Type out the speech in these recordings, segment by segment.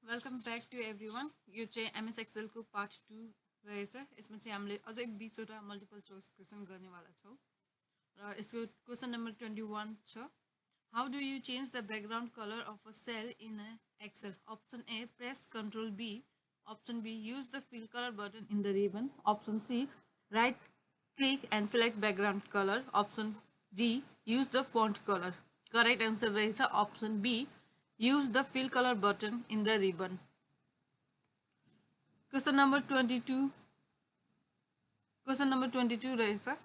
Welcome back to everyone. यो चाहिँ MS एक्सेलको part 2 रहेछ। यसमा चाहिँ हामीले अझै 20वटा मल्टिपल चोइस क्वेसन गर्नेवाला छौँ र यसको क्वेसन नम्बर 21 छ। How do you change the background colour of a cell in Excel? Option A press control B, option B use the fill colour button in the ribbon, option C right click and select background colour, option D use the font colour. Correct answer रहेछ option B, use the fill color button in the ribbon. Question number 22. Question number 22 रहेछ.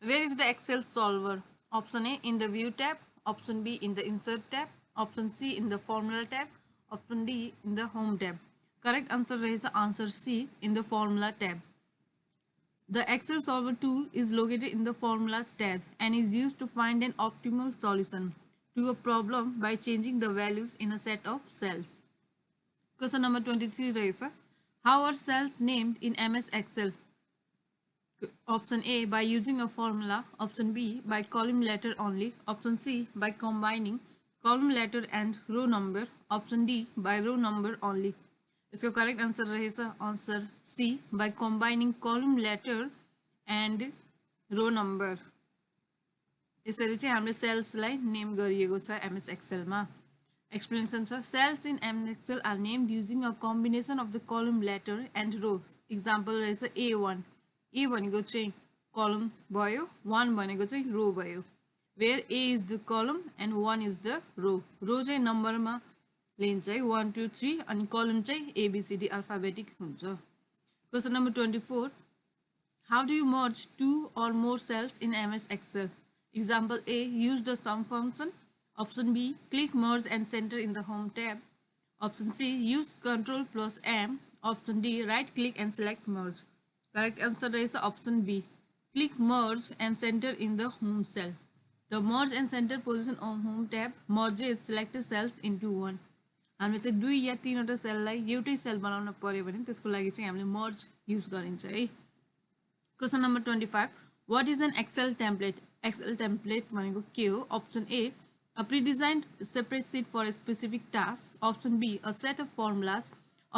Where is the Excel solver? Option A in the view tab, option B in the insert tab, option C in the formula tab, option D in the home tab. Correct answer रहेछ answer C in the formula tab. The Excel solver tool is located in the formulas tab and is used to find an optimal solution to a problem by changing the values in a set of cells. Question number 23 रहेछ. How are cells named in MS Excel? Option A by using a formula, option B by column letter only, option C by combining column letter and row number, option D by row number only. इसको correct answer रहेछ answer C by combining column letter and row number. यसरी चाहिँ हामीले सेल्सलाई name गरिएको छ MS एक्सेलमा। Explanation छ cells in MS Excel are named using a combination of the column letter and row. Example रहेछ A1, ए भनेको चाहिँ कलम भयो, 1 भनेको चाहिँ रो भयो। वेयर ए इज द कलम एन्ड 1 इज द रो। रो चाहिँ नम्बरमा लिन्छ है 1 2 3 अनि कलम चाहिँ ABCD अल्फाबेटिक हुन्छ। Question number 24. How do you merge 2 or more cells in MS Excel? Example A, use the sum function. Option B, click merge and center in the home tab. Option C, use Ctrl plus M. Option D, right click and select merge. Correct answer is option B. Click merge and center in the home cell. The merge and center position on home tab merges selected cells into one. हामीले चाहिँ 2 या 3वटा सेललाई एउटै cell बनाउन पर्यो भने त्यसको लागि चाहिँ हामीले मर्ज युज गरिन्छ है। Question number 25. What is an Excel template? Excel template भनेको के हो? Option A, a pre-designed spreadsheet for a specific task. Option B, a set of formulas.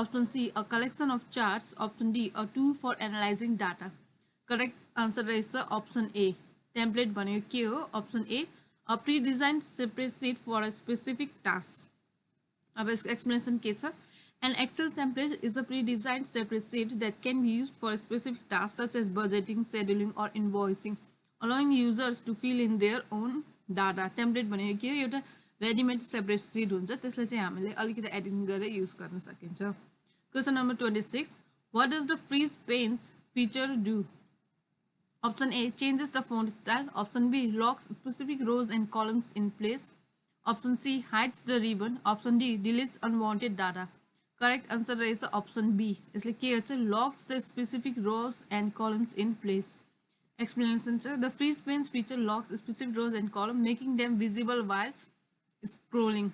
Option C, a collection of charts. Option D, a tool for analyzing data. Correct answer रहेछ option A. Template भनेको के हो? Option A, a pre-designed spreadsheet for a specific task. अब यसको explanation के छ? An Excel template is a pre-designed spreadsheet that can be used for specific tasks such as budgeting, scheduling, or invoicing, allowing users to fill in their own data. Template भनेको के हो? एउटा readymade spreadsheet हुन्छ, त्यसलाई चाहिँ हामीले अलिकति edit गरेर युज गर्न सकिन्छ। Question number 26. What does the freeze panes feature do? Option A, changes the font style. Option B, locks specific rows and columns in place. Option C, hides the ribbon. Option D, deletes unwanted data. Correct answer is option B. यसले के गर्छ? Locks the specific rows and columns in place. Explanation छ the freeze panes feature locks specific rows and columns making them visible while scrolling.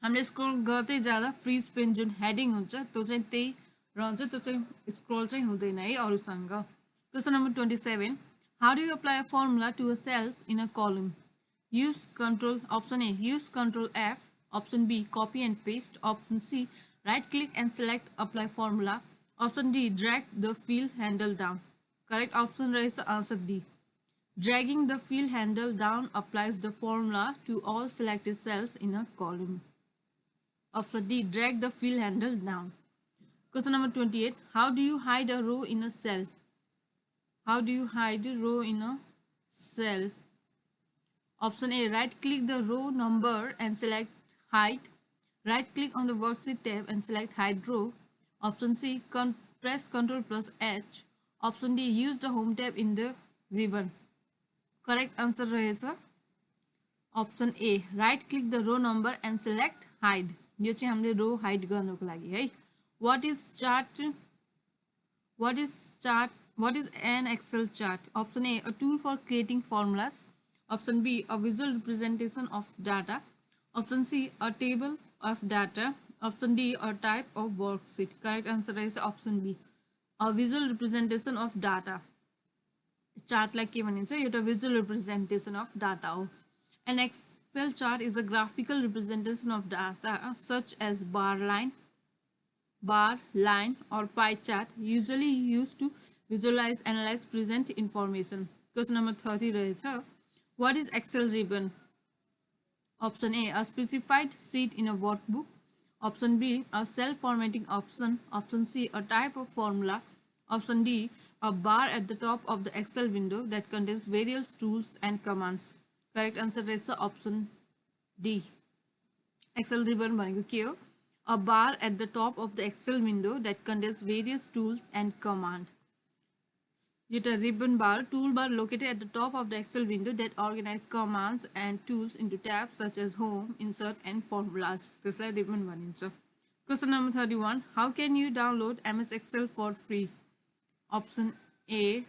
हामीले scroll गर्दै जाँदा freeze pen जुन heading हुन्छ त्यो चाहिँ त्यही रहन्छ, त्यो चाहिँ स्क्रोल चाहिँ हुँदैन है अरूसँग। Question number 27. How do you apply a formula to a cells in a column? Use control. Option A, use Control F. Option B, copy and paste. Option C, right click and select apply formula. Option D, drag the fill handle down. Correct option is answer D. Dragging the fill handle down applies the formula to all selected cells in a column. Option D, drag the fill handle down. Question number 28. How do you hide a row in a cell? How do you hide a row in a cell? Option A, right click the row number and select hide. Right click on the worksheet tab and select hide row. Option C, press Ctrl plus H. Option D, use the home tab in the ribbon. Correct answer रहेछ option A, right click the row number and select hide. यो चाहिँ हामीले रो hide गर्नको लागि है। What is chart? What is an Excel chart? Option A, a tool for creating formulas. Option B, a visual representation of data. Option C, a table of data. Option D, a type of worksheet. Correct answer is option B, a visual representation of data. Chart like के भनिन्छ? एउटा visual representation of data हो। An Excel chart is a graphical representation of data such as bar, line, or pie chart, usually used to visualize, analyze, present information. Question number 30 रहेछ. What is Excel ribbon? Option A, a specified sheet in a workbook. Option B, a cell formatting option. Option C, a type of formula. Option D, a bar at the top of the Excel window that contains various tools and commands. Correct answer is option D. Excel ribbon भनेको के हो? A bar at the top of the Excel window that contains various tools and command. एउटा ribbon bar, toolbar located at the top of the Excel window that organize commands and tools into tabs such as home, insert and formulas. त्यसलाई ribbon भनिन्छ. Question number 31. How can you download MS Excel for free? Option A,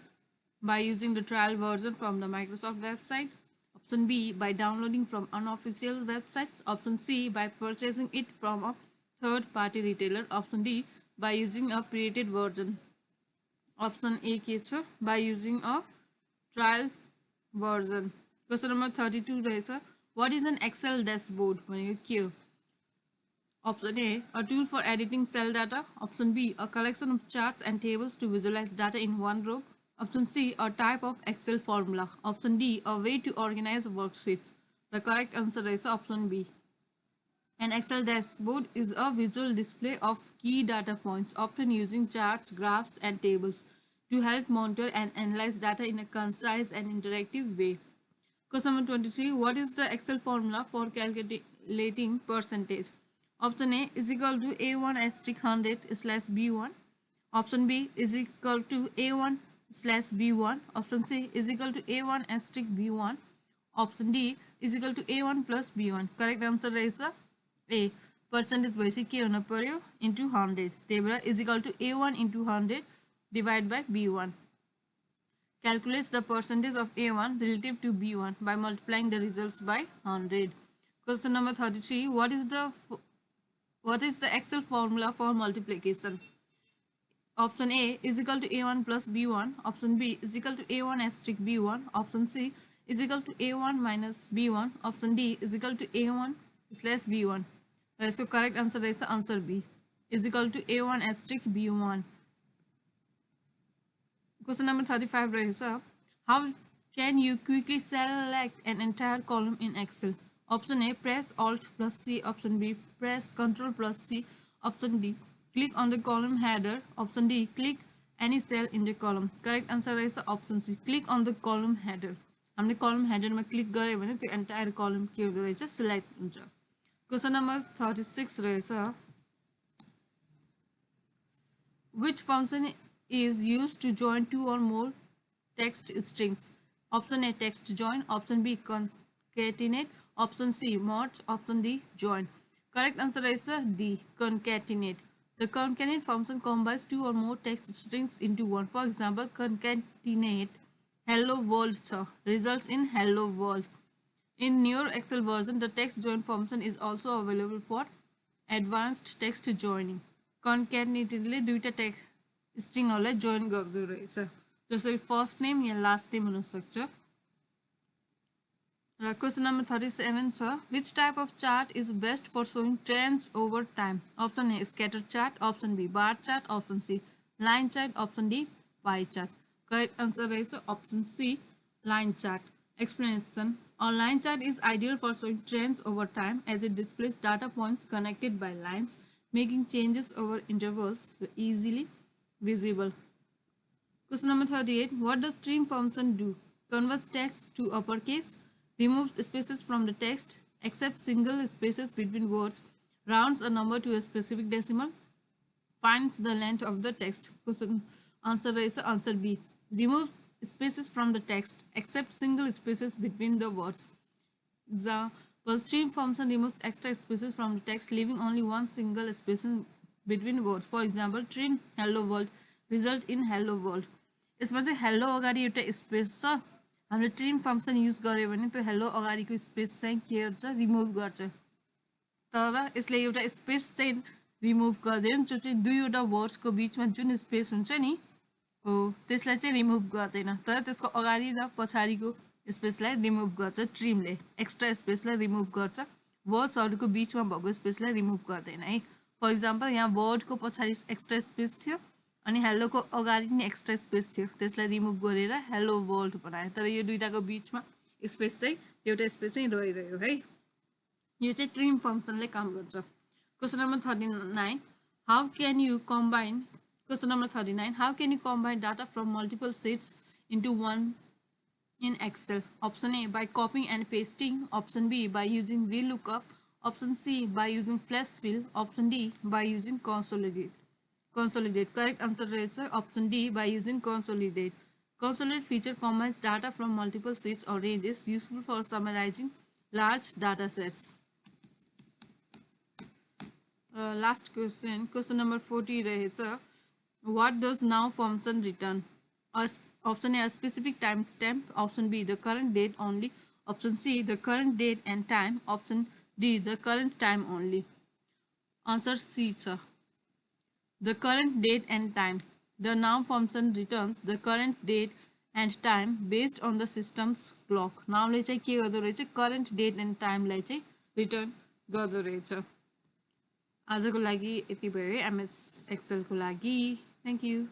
by using the trial version from the Microsoft website. Option B, by downloading from unofficial websites. Option C, by purchasing it from a third-party retailer. Option D, by using a pirated version. Option A के छ, by using a trial version. Question number 32 रहेछ. What is an Excel dashboard? भनेको के हो? Option A tool for editing cell data. Option B, a collection of charts and tables to visualize data in one row. Option C, a type of Excel formula. Option D, a way to organize worksheets. The correct answer is option B. An Excel dashboard is a visual display of key data points, often using charts, graphs, and tables to help monitor and analyze data in a concise and interactive way. Question number 23. What is the Excel formula for calculating percentage? Option A is equal to A1 asterisk 100 slash B1. Option B is equal to A1 slash B1. Option C is equal to A1 asterisk B1. Option D is equal to A1 plus B1. Correct answer is A. Percentage भएपछि के हुन पर्यो into 100. त्यही भएर is equal to A1 into 100 divided by B1. Calculates the percentage of A1 relative to B1 by multiplying the results by 100. Question number 33. What is the Excel formula for multiplication? Option A is equal to A1 plus B1. Option B is equal to A1 asterisk B1. Option C is equal to A1 minus B1. Option D is equal to A1 slash B1. So correct answer is answer B. Is equal to A1 asterisk B1. Question number 35 रहेछ. How can you quickly select an entire column in Excel? Option A, press Alt plus C. Option B, press Ctrl plus C. Option D, click on the column header. Option D, click any cell in the column. Correct answer is option C, click on the column header. हामीले column header मा click गरे भने त्यो entire column के हुँदो रहेछ select हुन्छ. Question number 36 रहेछ. Which function is used to join two or more text strings? Option A, text join. Option B, concatenate. Option C, merge. Option D, join. Correct answer is D, concatenate. The concatenate function combines two or more text strings into one. For example, concatenate hello world results in hello world. In newer Excel version, the text join function is also available for advanced text joining. Concatenate दुईटा text stringहरूलाई join गर्दो रहेछ. जसरी first name या last name हुन सक्छ. Question number 37 छ. Which type of chart is best for showing trends over time? Option A, scatter chart. Option B, bar chart. Option C, line chart. Option D, pie chart. Correct answer is option C, line chart. Explanation. A line chart is ideal for showing trends over time as it displays data points connected by lines, making changes over intervals easily visible. Question number 38. What does trim function do? Converts text to uppercase, removes spaces from the text, accepts single spaces between words, rounds a number to a specific decimal, finds the length of the text. Question answer is answer B. Removes spaces from the text, accepts single spaces between the words. Example, trim function removes extra spaces from the text, leaving only one single space between words. For example, trim hello world result in hello world. यसमा चाहिँ hello अगाडि एउटा space छ. हामीले trim function use गर्यो भने त्यो hello अगाडिको स्पेस चाहिँ के हुन्छ रिमुभ गर्छ. तर यसले एउटा स्पेस चाहिँ रिमुभ गर्दैन, जो चाहिँ दुईवटा वर्ड्सको बीचमा जुन स्पेस हुन्छ नि हो त्यसलाई चाहिँ रिमुभ गर्दैन. तर त्यसको अगाडि र पछाडिको स्पेसलाई रिमुभ गर्छ ट्रिमले एक्स्ट्रा स्पेसलाई रिमुभ गर्छ वर्ड्सहरुको बीचमा भएको स्पेसलाई रिमुभ गर्दैन है फर एक्जाम्पल यहाँ वर्डको पछाडि एक्स्ट्रा स्पेस थियो अनि हेलोको अगाडि नि एक्स्ट्रा स्पेस थियो त्यसलाई रिमुभ गरेर हेलो वर्ल्ड बनायो तर यो दुईटाको बीचमा स्पेस चाहिँ एउटा स्पेस चाहिँ रहिरह्यो है यो चाहिँ ट्रिम फंक्सनले काम गर्छ question number 39 how can you combine question number 39 how can you combine data from multiple sheets into one in Excel? Option A by copying and pasting. Option B by using VLOOKUP. Option C by using flash fill. Option D by using consolidate. Correct answer is option D by using consolidate. Consolidate feature combines data from multiple sheets or ranges useful for summarizing large data sets. Last question, question number 40 रहेछ. What does now function return? Option A specific timestamp. Option B the current date only. Option C the current date and time. Option D the current time only. Answer C छ. The current date and time. The now function returns the current date and time based on the system's clock. नाउले चाहिँ के गर्दो रहेछ current date and time लाई चाहिँ return गर्दो रहेछ. आजको लागि यति भयो है MS Excel को लागि. Thank you.